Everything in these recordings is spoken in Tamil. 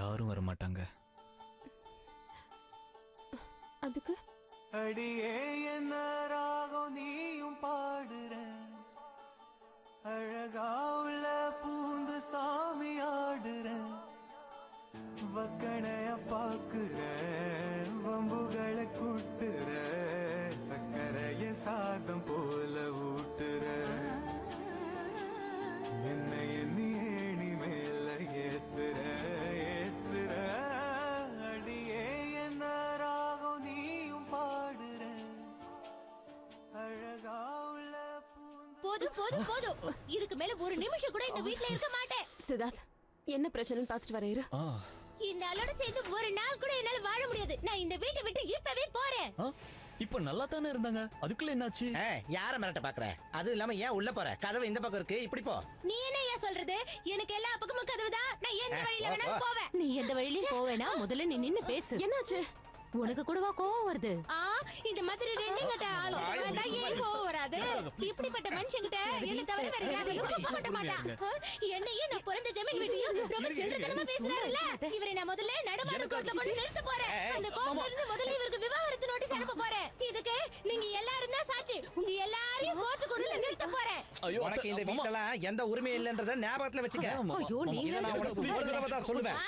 யாரும் வர மாட்டாங்க. அதுக்கு அடியே என்ன ராகம் நீயும் பாடுற, அழகா உள்ள பூந்து சாமி ஆடுற, வக்கணைய பாக்குற, வம்புகளை கூட்டுற, சக்கரைய சாதம் போல ஊட்டுற, என்ன எண்ணி ஏணி மேல ஏத்துற ஏத்துற. அடியே என்ன ராகம் நீயும் பாடுற, அழகா உள்ள போதும் போதும் போதும். இதுக்கு மேல ஒரு நிமிஷம் கூட இந்த வீட்ல இருக்க மாட்டேன். சித்தார்த், என்ன பிரச்சனைன்னு பாத்துட்டு வர இரு. இந்த ஆளோட சேர்ந்து ஒரு நாள் கூட என்னால வாழ முடியாது. நான் இந்த வீட்டை விட்டு இப்பவே போறேன். இப்ப நல்லா தானே இருந்தாங்க, அதுக்குள்ள என்னாச்சு? யார மிரட்ட பாக்குற? அதுவும் இல்லாம ஏன் உள்ள போற? கதவு இந்த பக்கம் இருக்கு, இப்படி போ. நீ என்ன ஏன் சொல்றது? எனக்கு எல்லா பக்கமும் கதவுதான். நான் எந்த வழியில வேணாலும் போவேன். நீ எந்த வழியிலும் போவேனா? முதல்ல நீ நின்னு பேசு. என்னாச்சு? உனக்கு கூடவா கோவம் வருது? இந்த மாதிரி ரெண்டுங்கட்ட ஆளும் ஏன் கோவம் வராது? இப்படிப்பட்ட மனுஷங்கிட்ட என்ன தவிர வேற யாரையும் கோவப்பட மாட்டான். என்னையே நான் பிறந்த ஜமீன் வீட்டையும் ரொம்ப சில்லறத்தனமா பேசுறாருல்ல. இவரை நான் முதல்ல நடுவாடு கோர்ட்ல கொண்டு நிறுத்த போறேன். அந்த கோர்ட்ல இருந்து முதல்ல இவருக்கு விவாகரத்து நோட்டீஸ் அனுப்ப போறேன். இதுக்கு நீங்க எல்லாரும் தான் சாட்சி. உங்க எல்லாரையும் கோர்ட் கொண்டு நிறுத்த போறேன். உனக்கு இந்த வீட்டெல்லாம் எந்த உரிமை இல்லன்றத ஞாபகத்துல வச்சுக்க. ஐயோ, நீங்க நான் உனக்கு ஒரு தடவை தான் சொல்லுவேன்.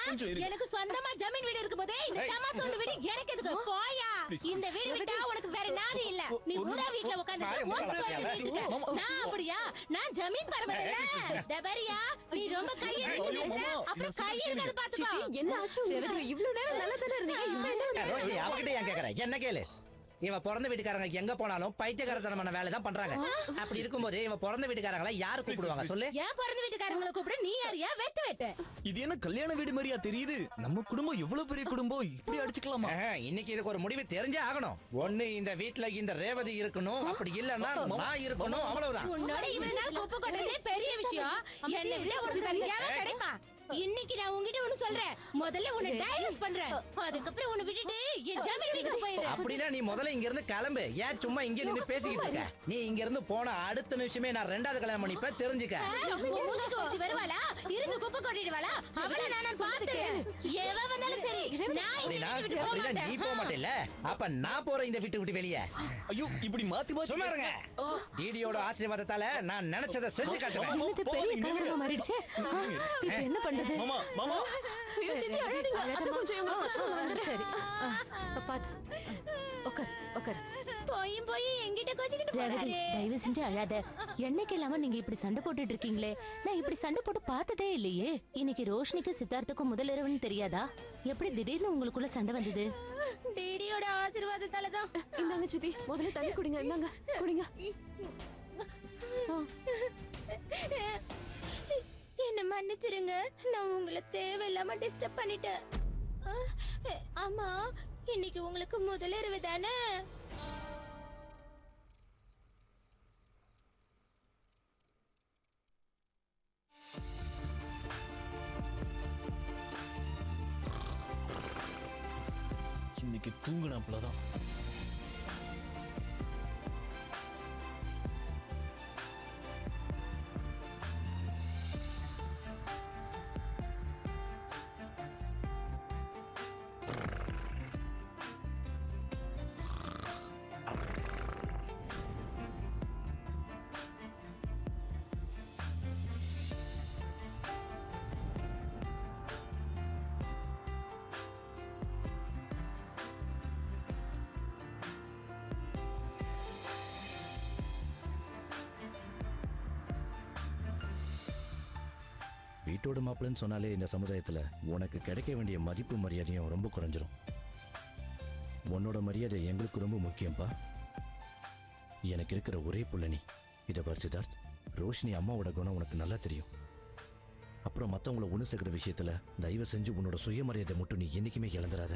எனக்கு சொந்தமா ஜமீன் வீடு இருக்கும்போதே இந்த டமாத்தோட வீடு எனக்கு எதுக்கு? போயா. இந்த வீடு விட்டா உனக்கு வேற நாதி இல்ல. நீ ஊரா வீட்ல உட்கார்ந்து நான் அப்படியா? நான் ஜமீன் பரம்பரையில டபரியா. நீ ரொம்ப கையெழுத்து அப்புறம் கையெழுத்து பாத்துக்கோ. என்ன ஆச்சு? இவ்வளவு நேரம் நல்லா தானே இருந்தீங்க. இப்ப என்ன? ரோஷி, அவகிட்ட ஏன் கேக்குற? என்ன கேளு. இவ பிறந்த வீட்டுக்காரங்க எங்க போனாலும் பைத்தியக்காரத்தனமான வேலை தான் பண்றாங்க. அப்படி இருக்கும்போது இவ பிறந்த வீட்டுக்காரங்களை யாரு கூப்பிடுவாங்க சொல்லு? ஏன் பிறந்த வீட்டுக்காரங்களை கூப்பிட நீ யாரியா? வெத்து வெட்டு. இது என்ன கல்யாண வீடு மாதிரியா தெரியுது? நம்ம குடும்பம் எவ்வளவு பெரிய குடும்பம், இப்படி அடிச்சுக்கலாமா? இன்னைக்கு இதுக்கு ஒரு முடிவு தெரிஞ்சே ஆகணும். ஒண்ணு இந்த வீட்டுல இந்த ரேவதி இருக்கணும், அப்படி இல்லன்னா நான் இருக்கணும், அவ்வளவுதான். உன்னோட இவ்வளவு நாள் குப்பை கொட்டதே பெரிய விஷயம். என்னை விட ஒரு பெரியாவே கிடைப்பா. இன்னைக்கு நான் உன்கிட்ட ஒண்ணு சொல்றேன். முதல்ல உன்னை டைவர்ஸ் பண்றேன். அதுக்கப்புறம் உன்னை விட்டுட்டு என் ஜமீன் வீட்டுக்கு போயிடுறேன். அப்படின்னா நீ முதல்ல இங்க இருந்து கிளம்பு. ஏன் சும்மா இங்க நின்னு பேசிக்கிட்டு இருக்க? நீ இங்க இருந்து போன அடுத்த நிமிஷமே நான் ரெண்டாவது கல்யாணம் பண்ணிப்பேன், தெரிஞ்சுக்க. உனக்கு ஒருத்தி வருவாளா? இருந்து குப்பை கொட்டிடுவாளா? அவளை நான் பாத்துக்கிறேன். எவ வந்தாலும் சரி, நான் இந்த வீட்டை விட்டு போக மாட்டேன். நீ போக மாட்டேல்ல, அப்ப நான் போறேன் இந்த வீட்டை விட்டு வெளியே. ஐயோ, இப்படி மாத்தி மாத்தி சும்மா இருங்க. டிடியோட ஆசீர்வாதத்தால நான் நினைச்சதை செஞ்சு காட்டுவேன். என்ன பண்றது? மாமா மாமா, ஐயோ சித்தி அழாதீங்க. அத கொஞ்சம் எங்க பச்சங்க வந்துரு. சரி பாத்து உட்கார். போய் என்கிட்ட கொஞ்சிக்கிட்டு போறாரு. தயவு செஞ்சு அழாத. என்னைக்கு இல்லாம நீங்க இப்படி சண்டை போட்டுட்டு இருக்கீங்களே. நான் இப்படி சண்டை போட்டு பார்த்ததே இல்லையே. இன்னைக்கு ரோஷினிக்கும் சித்தார்த்துக்கும் முதல் இரவுன்னு தெரியாதா? எப்படி திடீர்னு உங்களுக்குள்ள சண்டை வந்தது? டிடியோட ஆசீர்வாதத்தால தான். இந்தாங்க சித்தி, முதல்ல தண்ணி குடிங்க. இந்தாங்க குடிங்க. என்ன மன்னிச்சிருங்க, நான் உங்களை தேவையில்லாம டிஸ்டர்ப் பண்ணிட்டேன். ஆமா, இன்னைக்கு உங்களுக்கு முதல் இரவு தானே? இன்னைக்கு தூங்குனாப்லதான். வீட்டோட மாப்பிள்ளைன்னு சொன்னாலே இந்த சமுதாயத்துல உனக்கு கிடைக்க வேண்டிய மதிப்பு மரியாதையும் ரொம்ப குறைஞ்சிரும். உன்னோட மரியாதை எங்களுக்கு ரொம்ப முக்கியம்பா. எனக்கு இருக்கிற ஒரே புள்ள நீ. இதை பார் சித்தார்த், ரோஷினி அம்மாவோட குணம் உனக்கு நல்லா தெரியும். அப்புறம் மற்றவங்கள ஒன்று சேர்க்கிற விஷயத்துல தயவு செஞ்சு உன்னோட சுயமரியாதை மட்டும் நீ என்னைக்குமே இழந்துடாத.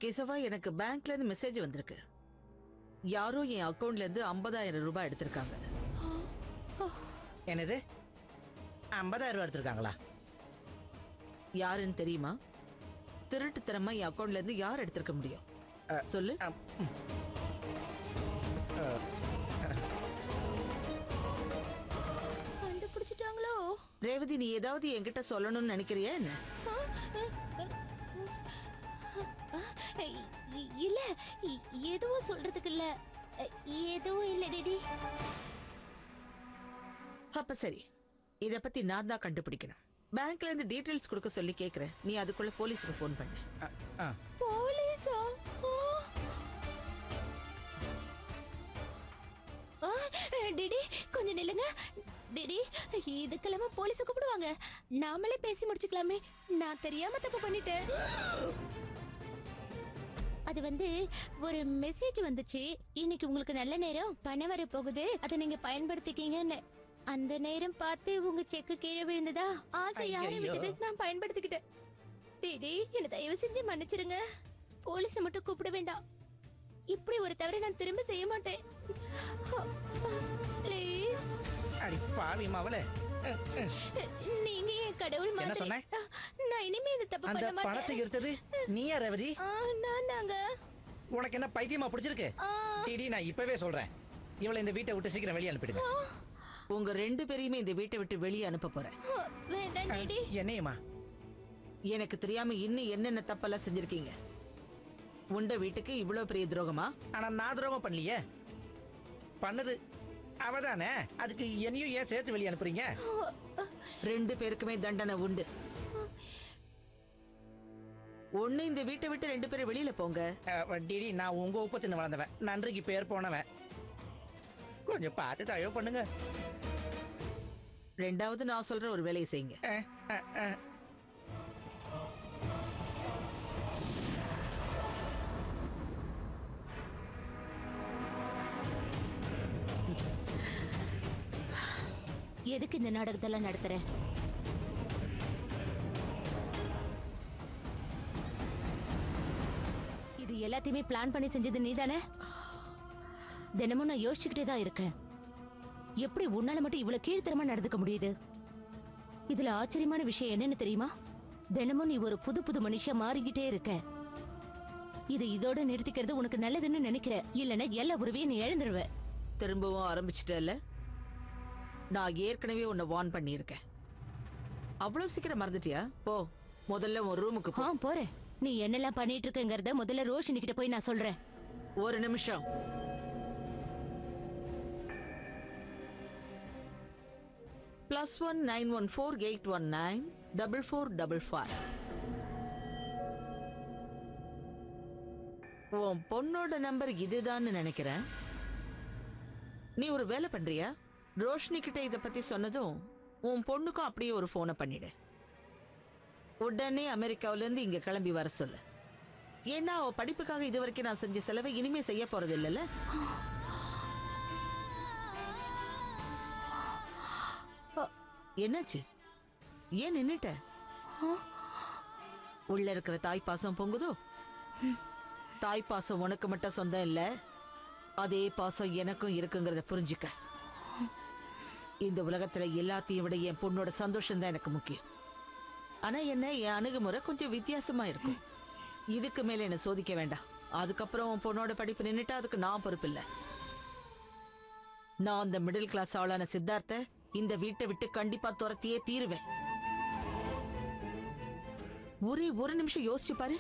கேசவா, எனக்கு பேங்க்ல இருந்து மெசேஜ் வந்திருக்கு. யாரோ என் அக்கவுண்ட்ல இருந்து 50,000 ரூபாய் எடுத்திருக்காங்க. என்னது 50,000 ரூபாய் எடுத்திருக்காங்களா? யாருன்னு தெரியுமா? திருட்டுத்தனமா என் அக்கவுண்ட்ல இருந்து யார் எடுத்திருக்க முடியும்? சொல்லு. கண்டுபிடிச்சிட்டாங்களோ? ரேவதி, நீ ஏதாவது என்கிட்ட சொல்லணும்னு நினைக்கிறியா என்ன? இல்ல, எதுவும் சொல்றதுக்கு இல்ல. எதுவும் இல்ல டேடி. அப்ப சரி, இத பத்தி நான் தான் கண்டுபிடிக்கணும். பேங்க்ல இருந்து டீடைல்ஸ் கொடுக்க சொல்லி கேக்குறேன். நீ அதுக்குள்ள போலீஸ்க்கு போன் பண்ணு. போலீஸா? டிடி, கொஞ்சம் நில்லுங்க. டிடி, இதுக்கெல்லாம போலீஸ கூப்பிடுவாங்க. நாமளே பேசி முடிச்சுக்கலாமே. நான் தெரியாம தப்பு பண்ணிட்டேன். அது ஒரு மெசேஜ் வந்துச்சு. இன்னைக்கு உங்களுக்கு நல்ல நேரம், பணம் வர போகுது, அதை நீங்க பயன்படுத்திக்கீங்கன்னு. அந்த நேரம் பார்த்து உங்க செக்கு கீழே விழுந்ததா? ஆசை யாரை விட்டது, நான் பயன்படுத்திக்கிட்டேன். டிடி, என்ன தயவு செஞ்சு மன்னிச்சிருங்க. போலீஸ மட்டும் கூப்பிட வேண்டாம். இப்படி ஒரு தவறை நான் திரும்ப செய்ய மாட்டேன். ப்ளீஸ். அடி பாவி மவளே, நீங்க என் கடவுள் என்ன மாதிரி. சொன்ன? நான் இனிமே இந்த தப்பு அந்த பண்ண மாட்டேன். பணத்தை எடுத்தது நீயா ரேவதி? நான் தாங்க. உனக்கு என்ன பைத்தியமா பிடிச்சிருக்கு? டிடி, நான் இப்பவே சொல்றேன், இவளை இந்த வீட்டை விட்டு சீக்கிரம் வெளியே அனுப்பிடுங்க. உங்க 2 பேரையுமே இந்த வீட்டை விட்டு வெளியே அனுப்ப போறேன். வேண்டாம் டிடி. என்னையுமா? எனக்கு தெரியாம இன்னும் என்னென்ன தப்பெல்லாம் செஞ்சிருக்கீங்க? உண்ட வீட்டுக்கு இவ்வளவு பெரிய துரோகமா? ஆனா நான் துரோகம் பண்ணலையே. பண்ணது அவதானே. அதுக்கு என்னையும் ஏன் சேர்த்து வெளியே அனுப்புறீங்க? 2 பேருக்குமே தண்டனை உண்டு. ஒண்ணு, இந்த வீட்டை விட்டு 2 பேரும் வெளியில போங்க. டிடி, நான் உங்க உப்பு தின்னு வளர்ந்தவன், நன்றிக்கு பேர் போனவன். கொஞ்சம் பார்த்து தயவு பண்ணுங்க. 2வது, நான் சொல்ற ஒரு வேலையை செய்யுங்க. எதுக்கு இந்த நாடகத்தெல்லாம் நடத்துற? இது எல்லாத்தையுமே பிளான் பண்ணி செஞ்சது நீதானே? தினமும் நான் யோசிச்சுக்கிட்டே தான் இருக்கேன். எப்படி உன்னால மட்டும் இவ்வளவு கீழ்த்தரமா நடந்துக்க முடியுது? இதுல ஆச்சரியமான விஷயம் என்னன்னு தெரியுமா? தினமும் நீ ஒரு புது புது மனுஷா மாறிக்கிட்டே இருக்க. இது இதோட நிறுத்திக்கிறது உனக்கு நல்லதுன்னு நினைக்கிற. இல்லன்னா எல்லா உறவையும் நீ இழந்துருவ. திரும்பவும் ஆரம்பிச்சிட்டல. நான் ஏற்கனவே உன்னை வார்ன் பண்ணியிருக்கேன். அவ்வளவு சீக்கிரம் மறந்துட்டியா? போ, முதல்ல உன் ரூமுக்கு போ. போறேன். நீ என்னெல்லாம் பண்ணிட்டு இருக்கங்கறத முதல்ல ரோஷினி கிட்ட போய் நான் சொல்றேன். ஒரு நிமிஷம். +1 914 819 4455. உன் பொண்ணோட நம்பர் இதுதான்னு நினைக்கிறேன். நீ ஒரு வேலை பண்றியா? ரோஷினி கிட்ட இத பத்தி சொன்னதும் உன் பொண்ணுக்கும் அப்படியே ஒரு போனை பண்ணிடு. உடனே அமெரிக்காவில இருந்து இங்க கிளம்பி வர சொல்லு. ஏன்னா அவ படிப்புக்காக இதுவரைக்கும் நான் செஞ்ச செலவை இனிமே செய்ய போறது இல்லைல்ல. என்னாச்சு? ஏன் நின்னுட்ட? உள்ள இருக்கிற தாய் பாசம் பொங்குதோ? தாய் பாசம் உனக்கு மட்டும் சொந்தம் இல்ல, அதே பாசம் எனக்கும் இருக்குங்கிறத புரிஞ்சுக்க. இந்த உலகத்துல எல்லாத்தையும் விட என் பொண்ணோட சந்தோஷம் தான் எனக்கு முக்கியம். ஆனா என்ன, என் அணுகுமுறை கொஞ்சம் வித்தியாசமா இருக்கும். இதுக்கு மேல என்ன சோதிக்க வேண்டாம். அதுக்கப்புறம் உன் பொண்ணோட படிப்பு நின்னுட்டா அதுக்கு நான் பொறுப்பு இல்ல. நான் அந்த மிடில் கிளாஸ் ஆளான சித்தார்த்த இந்த வீட்டை விட்டு கண்டிப்பா துரத்தியே தீருவேன். ஒரே ஒரு நிமிஷம் யோசிச்சு பாரு.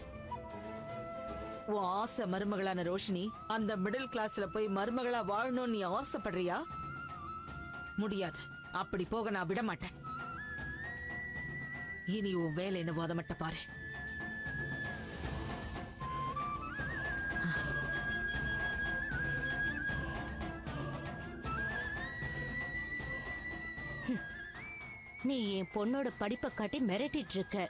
உன் ஆசை மருமகளான ரோஷினி அந்த மிடில் கிளாஸ்ல போய் மருமகளா வாழணும்னு நீ ஆசைப்படுறியா? முடியாது. அப்படி போக நான் விட மாட்டேன். இனி உன் வேலை என்ன வாதமட்ட பாரு. நீ என் பொண்ணோட படிப்பை காட்டி மிரட்டிட்டு இருக்க.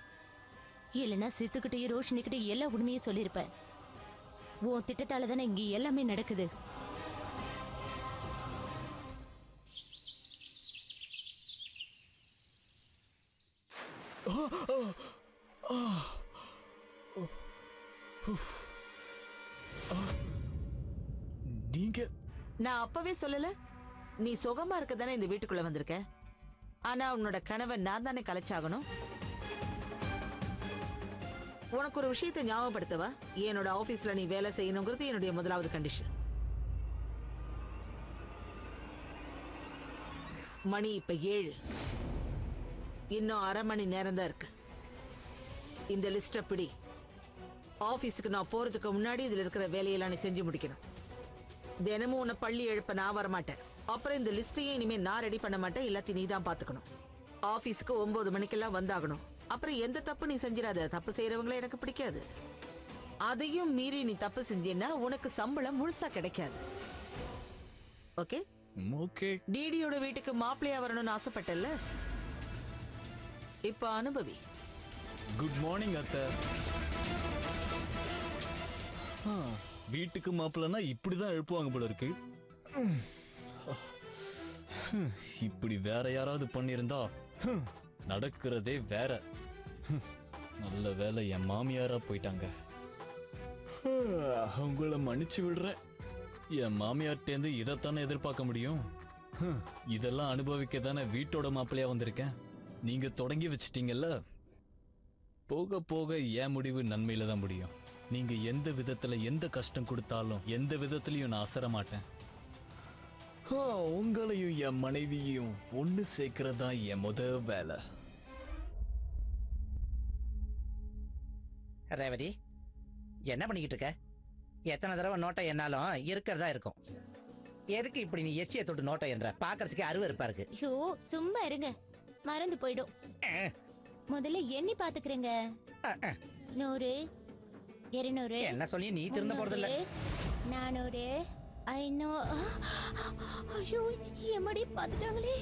இல்லைன்னா சித்துக்கிட்டையும் ரோஷினிக்கிட்டையும் எல்லா உண்மையும் சொல்லியிருப்பேன். உன் திட்டத்தால தானே இங்க எல்லாமே நடக்குது. நீங்க நான் அப்பவே சொல்லல நீ சுகமா இருக்க தானே இந்த வீட்டுக்குள்ள வந்திருக்க. ஆனா உன்னோட கணவன் நான் தானே கலைச்சாகணும். உனக்கு ஒரு விஷயத்தை ஞாபகப்படுத்தவா? என்னோட ஆபீஸ்ல நீ வேலை செய்யணுங்கிறது என்னுடைய முதலாவது கண்டிஷன். மணி இப்ப 7. இன்னும் அரை மணி நேரம் தான் இருக்கு. இந்த லிஸ்ட பிடி. ஆபீஸுக்கு நான் போறதுக்கு முன்னாடி இதுல இருக்கிற வேலையெல்லாம் நீ செஞ்சு முடிக்கணும். தினமும் உன்னை பள்ளி எழுப்ப நான் வரமாட்டேன். அப்புறம் இந்த லிஸ்டையும் இனிமே நான் ரெடி பண்ண மாட்டேன். எல்லாத்தையும் நீ தான் பாத்துக்கணும். ஆபீஸுக்கு 9 மணிக்கெல்லாம் வந்தாகணும். அப்புறம் எந்த தப்பு நீ செஞ்சிடாத. தப்பு செய்யறவங்கள எனக்கு பிடிக்காது. அதையும் மீறி நீ தப்பு செஞ்சேன்னா உனக்கு சம்பளம் முழுசா கிடைக்காது. ஓகே? ஓகே. டிடியோட வீட்டுக்கு மாப்பிள்ளையா வரணும்னு ஆசைப்பட்டல்ல, இப்ப அனுபவி. குட் மார்னிங் அத்தை. வீட்டுக்கு மாப்பிள்ளனா இப்படிதான் எழுப்புவாங்க போல இருக்கு. இப்படி வேற யாராவது பண்ணிருந்தா நடக்கிறதே வேற. நல்ல வேலை என் மாமியாரா போயிட்டாங்க. அவங்கள மன்னிச்சு விடுறேன். என் மாமியார்ட்டேந்து இதைத்தானே எதிர்பார்க்க முடியும். இதெல்லாம் அனுபவிக்க தானே வீட்டோட மாப்பிள்ளையா வந்திருக்கேன். நீங்க தொடங்கி வச்சிட்டீங்கல்ல, போக போக என் முடிவு நன்மையில தான் முடியும். நீங்க எந்த விதத்துல எந்த கஷ்டம் கொடுத்தாலும் எந்த விதத்திலையும் நான் அசர மாட்டேன். உங்களையும் என் மனைவியையும் ஒண்ணு சேர்க்கறதா என் முதல் வேலை. ரேவதி, என்ன பண்ணிக்கிட்டு இருக்க? எத்தனை தடவை நோட்டை என்னாலும் இருக்கிறதா இருக்கும். எதுக்கு இப்படி நீ எச்சியை தொட்டு நோட்டை என்ற? பாக்குறதுக்கு அருவருப்பா இருக்கு. ஐயோ சும்மா இருங்க, மறந்து போயிடும். முதல்ல எண்ணி பாத்துக்கிறேங்க. 100 200 என்ன சொல்லி நீ திருந்த போறதில்ல. 400 500. ஐயோ எம்மடி பாத்துட்டாங்களே.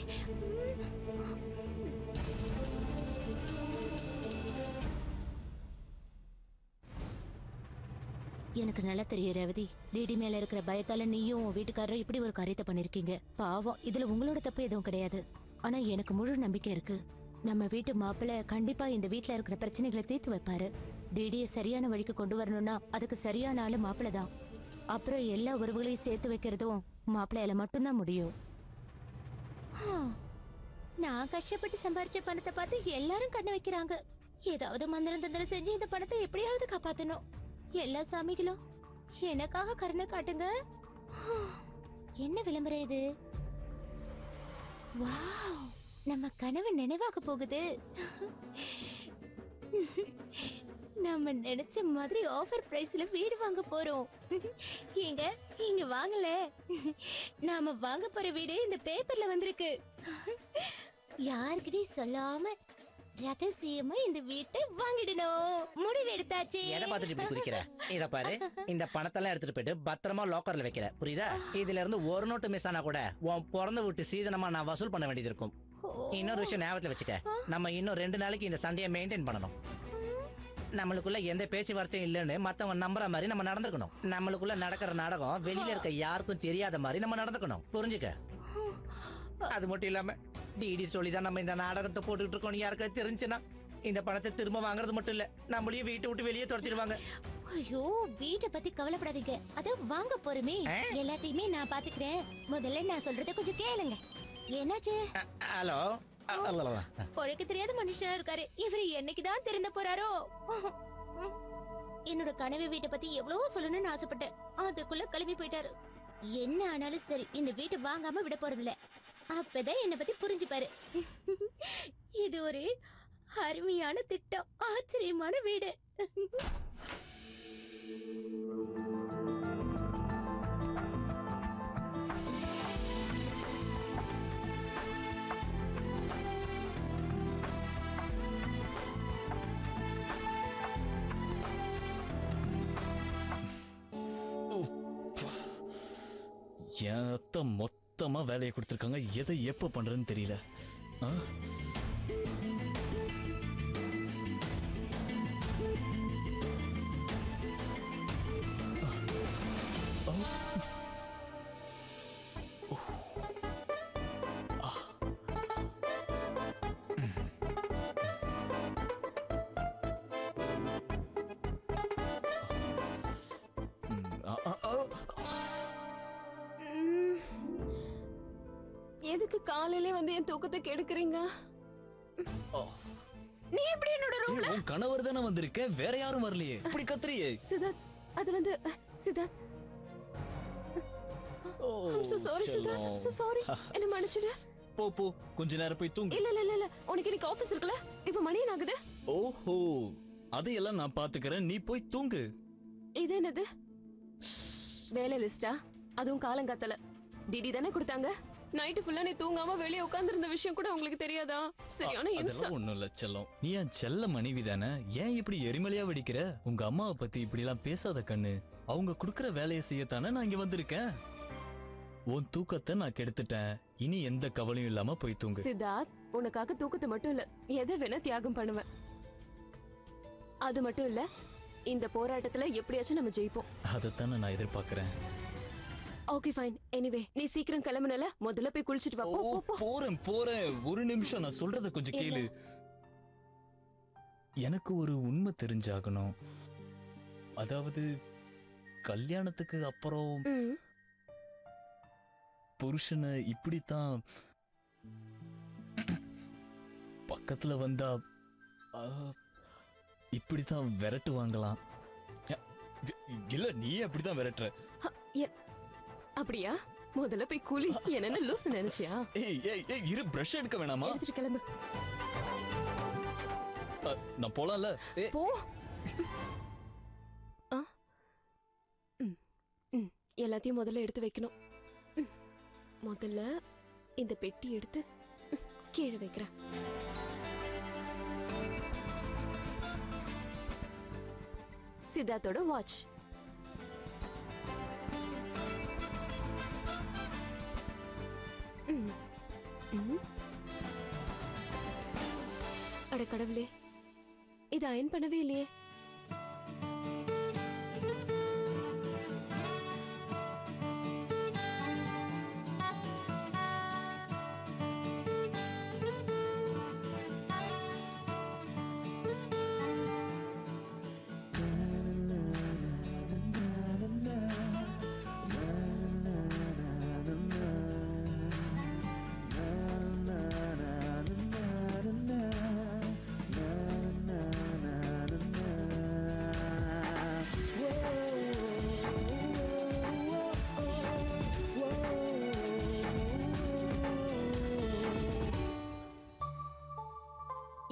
எனக்கு நல்லா தெரியும் ரேவதி, டிடி மேல இருக்கிற பயத்தால நீயும் உன் வீட்டுக்காரரும் இப்படி ஒரு காரியத்தை பண்ணிருக்கீங்க. பாவம், இதுல உங்களோட தப்பு எதுவும் கிடையாது. ஆனா எனக்கு முழு நம்பிக்கை இருக்கு, நம்ம வீட்டு மாப்பிள்ளை கண்டிப்பா இந்த வீட்டுல இருக்கிற பிரச்சனைகளை தீர்த்து வைப்பாரு. டிடியை சரியான வழிக்கு கொண்டு வரணும்னா அதுக்கு சரியான ஆளு மாப்பிள்ளை தான். அப்புறம் எல்லா உறவுகளையும் சேர்த்து வைக்கிறதும் மாப்பிள்ளையால மட்டும்தான் முடியும். நான் கஷ்டப்பட்டு சம்பாரிச்ச பணத்தை பார்த்து எல்லாரும் கண்ணு வைக்கிறாங்க. ஏதாவது மந்திரம் தந்திரம் செஞ்சு இந்த பணத்தை எப்படியாவது காப்பாத்தணும். எல்லா சாமிகளும் எனக்காக கருணை காட்டுங்க. என்ன விளம்பரம் இது? வாவ், நம்ம கனவு நினைவாக போகுது. நம்ம நினைச்ச மாதிரி ஆஃபர் பிரைஸ்ல வீடு வாங்க போறோம். ஏங்க இங்க வாங்கல, நாம வாங்க போற வீடு இந்த பேப்பர்ல வந்திருக்கு. யாருக்கிட்டையும் சொல்லாம ரகசியமா இந்த வீட்டை வாங்கிடணும். முடிவு எடுத்தாச்சு. எதை பார்த்துட்டு இப்படி குதிக்கிற? இத பாரு, இந்த பணத்தெல்லாம் எடுத்துட்டு போயிட்டு பத்திரமா லாக்கர்ல வைக்கிற, புரியுதா? இதுல இருந்து ஒரு நோட்டு மிஸ் ஆனா கூட உன் பிறந்த வீட்டு சீதனமா நான் வசூல் பண்ண வேண்டியது இருக்கும். இன்னொரு விஷயம் ஞாபகத்துல வச்சுக்க, நம்ம இன்னும் 2 நாளைக்கு இந்த சண்டையை மெயின்டைன் பண்ணணும். நம்மளுக்குள்ள எந்த பேச்சுவார்த்தையும் இல்லைன்னு மத்தவங்க நம்புற மாதிரி நம்ம நடந்துக்கணும். நம்மளுக்குள்ள நடக்கிற நாடகம் வெளியில இருக்க யாருக்கும் தெரியாத மாதிரி நம்ம நடந்துக்கணும், புரிஞ்சுக்க? அது மட்டும் இல்லாம டிடி சொல்லிதான் நம்ம இந்த நாடகத்தை போட்டுக்கிட்டு இருக்கோம். யாருக்காச்சும் தெரிஞ்சுன்னா இந்த பணத்தை திரும்ப வாங்குறது மட்டும் இல்ல, நம்மளையும் வீட்டை விட்டு வெளியே துரத்திடுவாங்க. ஐயோ, வீட்டை பத்தி கவலைப்படாதீங்க, அத வாங்க போறமே எல்லாத்தையுமே நான் பாத்துக்கிறேன். முதல்ல நான் சொல்றதை கொஞ்சம் கேளுங்க. என்னாச்சு? ஹலோ, பொழைக்க தெரியாத மனுஷனா இருக்காரு இவரு. என்னைக்குதான் திருந்த போறாரோ? என்னோட கனவு வீட்டை பத்தி எவ்வளவோ சொல்லணும்னு ஆசைப்பட்டேன், அதுக்குள்ள கிளம்பி போயிட்டாரு. என்ன ஆனாலும் சரி, இந்த வீட்டை வாங்காம விட போறது இல்ல. அப்பதான் என்னை பத்தி புரிஞ்சுப்பாரு. இது ஒரு அருமையான திட்டம், ஆச்சரியமான வீடு. என் அத்தை மொத்தமா வேலையை கொடுத்துருக்காங்க. எதை எப்ப பண்றதுன்னு தெரியல. எதுக்கு காலையிலே வந்து என் தூக்கத்தை கெடுக்குறீங்க? நீ எப்படி என்னோட ரூம்ல? உன் கணவர் தானே வந்திருக்க, வேற யாரும் வரலையே. இப்படி கத்துறியே. சித்தார்த், அது வந்து Siddharth. I'm so sorry Siddharth. I'm so sorry. என்ன மன்னிச்சிடு. போ போ, கொஞ்ச நேரம் போய் தூங்கு. இல்ல இல்ல இல்ல இல்ல, உனக்கு இன்னைக்கு ஆபீஸ் இருக்குல? இப்ப மணி என்ன ஆகுது? ஓஹோ, அதையெல்லாம் நான் பாத்துக்கறேன், நீ போய் தூங்கு. இது என்னது? வேலை லிஸ்டா? அதுவும் காலங்காத்தல. டிடி தானே கொடுத்தாங்க. நைட் ஃபுல்லா நீ தூங்காம வெளிய உட்கார்ந்திருந்த விஷயம் கூட உங்களுக்கு தெரியாதா? சரியான இன்சா. அதெல்லாம் ஒண்ணும் இல்ல செல்லம். நீ என் செல்ல மனைவி தானே, ஏன் இப்படி எரிமலையா வெடிக்கிற? உங்க அம்மாவை பத்தி இப்படி எல்லாம் பேசாத கண்ணு. அவங்க குடுக்கற வேலையை செய்யத்தானே நான் இங்க வந்திருக்கேன். உன் தூக்கத்தை நான் கெடுத்துட்டேன். இனி எந்த கவலையும் இல்லாம போய் தூங்கு. சித்தார்த், உனக்காக தூக்கத்தை மட்டும் இல்ல, எதை வேணா தியாகம் பண்ணுவேன். அது மட்டும் இல்ல, இந்த போராட்டத்துல எப்படியாச்சும் நம்ம ஜெயிப்போம். அதைத்தானே நான் எதிர்பார்க்கிறேன். Okay fine. எனிவே, நீ சீக்கிரம் கிளம்புனல, முதல்ல போய் குளிச்சிட்டு வா. போ போ போ. போறேன் போறேன், ஒரு நிமிஷம் நான் சொல்றத கொஞ்சம் கேளு. எனக்கு ஒரு உண்மை தெரிஞ்சாகணும். அதாவது கல்யாணத்துக்கு அப்புறம் ம். புருஷனை இப்படித்தான் பக்கத்துல வந்தா இப்படித்தான் விரட்டு வாங்கலாம். இல்ல, நீ அப்படித்தான் விரட்டுற. அப்படியா? முதல்ல போய் குளி. என்னன்னு லூசு நினைச்சியா? ஏய் ஏய் ஏய், இரு, பிரஷ் எடுக்க வேணாமா? எடுத்துட்டு கிளம்பு. நான் போலாம்ல? போ. எல்லாத்தையும் முதல்ல எடுத்து வைக்கணும். முதல்ல இந்த பெட்டி எடுத்து கீழே வைக்கிறேன். சித்தார்த்தோட வாட்ச். அட கடவுளே, இது அயன் பண்ணவே இல்லையே.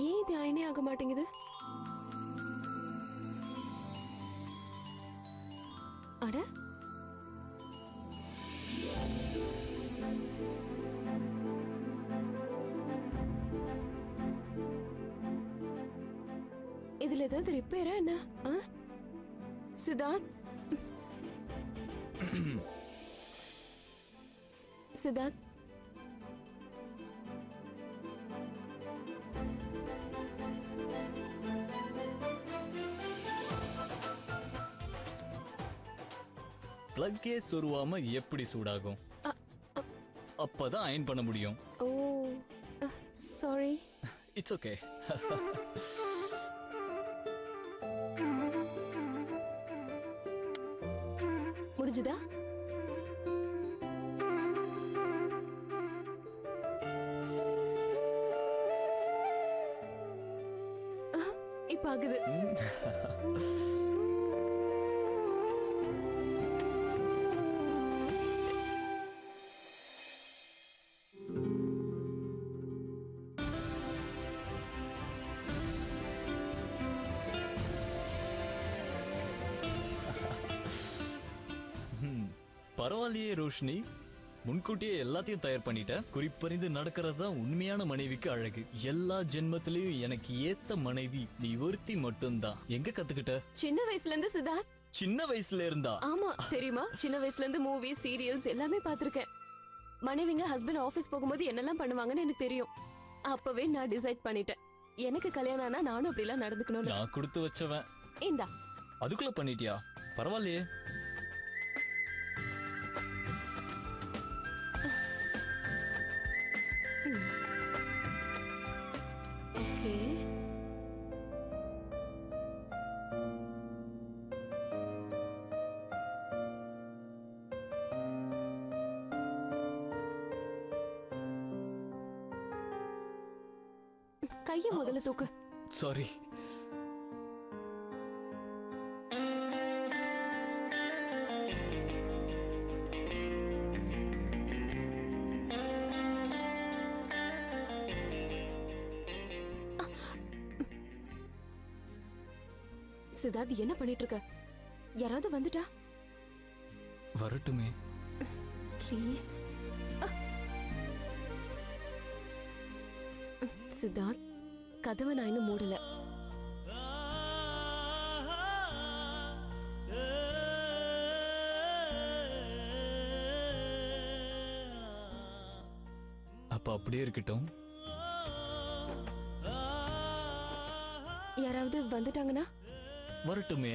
ஏன் இது அயனே ஆக மாட்டேங்குது? அட, இதுல ஏதாவது ரிப்பேரா என்ன? சித்தார்த், சித்தார்த், பிளக்கே சொருவாம எப்படி சூடாகும்? அப்பதான் அயன் பண்ண முடியும். ஓ சாரி. It's okay. முடிஞ்சுதா? இப்ப ஆகுது. பரவாயில்லையே ரோஷினி, முன்கூட்டியே எல்லாத்தையும் தயார் பண்ணிட்ட. குறிப்பறிந்து நடக்கிறது தான் உண்மையான மனைவிக்கு அழகு. எல்லா ஜென்மத்திலயும் எனக்கு ஏத்த மனைவி நீ ஒருத்தி மட்டும்தான். எங்க கத்துக்கிட்ட? சின்ன வயசுல இருந்து சித்தார்த். சின்ன வயசுல இருந்தா? ஆமா, தெரியுமா? சின்ன வயசுல இருந்து மூவி, சீரியல்ஸ் எல்லாமே பாத்திருக்கேன். மனைவிங்க ஹஸ்பண்ட் ஆபீஸ் போகும்போது என்னெல்லாம் பண்ணுவாங்கன்னு எனக்கு தெரியும். அப்பவே நான் டிசைட் பண்ணிட்டேன், எனக்கு கல்யாணம் ஆனா நானும் அப்படி எல்லாம் நடந்துக்கணும். நான் கொடுத்து வச்சவன். இந்தா. அதுக்குள்ள பண்ணிட்டியா? பரவாயில்லையே. ஓகே. கைய முதல்ல தூக்கு. சாரி. சித்தார்த் என்ன பண்ணிட்டு இருக்க? யாராவது வந்துட்டா? வரட்டுமே. ப்ளீஸ். சித்தார்த், கதவை நான் இன்னும் மூடல. அப்ப அப்படியே இருக்கட்டும். யாராவது வந்துட்டாங்கன்னா? வரட்டுமே.